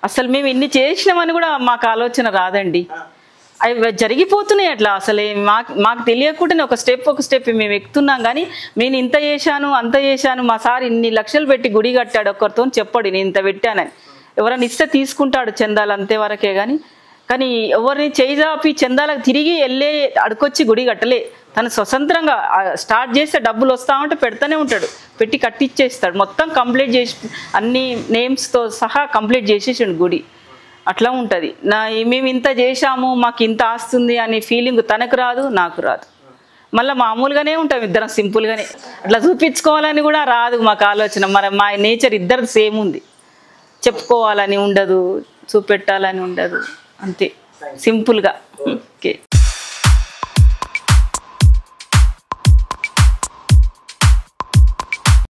అసలు మేము ఇన్ని చేసినామని కూడా మాకు ఆలోచన రాదండి. అవి జరిగిపోతున్నాయి అట్లా. అసలు మాకు తెలియకుండానే ఒక స్టెప్ మేము ఎక్కుతున్నాం. కానీ నేను ఇంత చేశాను అంత చేశాను, మా సార్ ఇన్ని లక్షలు పెట్టి గుడి కట్టాడు, ఒక్కరితో చెప్పాడు నేను ఇంత పెట్టానని. ఎవరైనా ఇస్తే తీసుకుంటాడు చందాలు అంతే వరకే. కానీ ఎవరిని చేయిదాపి చందాలకు తిరిగి వెళ్ళే అడుకొచ్చి గుడి కట్టలే. తను స్వతంత్రంగా స్టార్ట్ చేస్తే డబ్బులు వస్తామంటే పెడతానే ఉంటాడు, పెట్టి కట్టిచ్చేస్తాడు. మొత్తం కంప్లీట్ చేసి అన్ని నేమ్స్తో సహా కంప్లీట్ చేసేసాడు గుడి. అట్లా ఉంటుంది. మేము ఇంత చేశాము మాకు ఇంత ఆస్తుంది అనే ఫీలింగ్ తనకు రాదు, నాకు రాదు. మళ్ళీ మామూలుగానే ఉంటాం ఇద్దరం, సింపుల్గానే. అట్లా చూపించుకోవాలని కూడా రాదు మాకు ఆలోచన. మరి మా నేచర్ ఇద్దరు సేమ్ ఉంది. చెప్పుకోవాలని ఉండదు, చూపెట్టాలని ఉండదు, అంతే సింపుల్గా. ఓకే.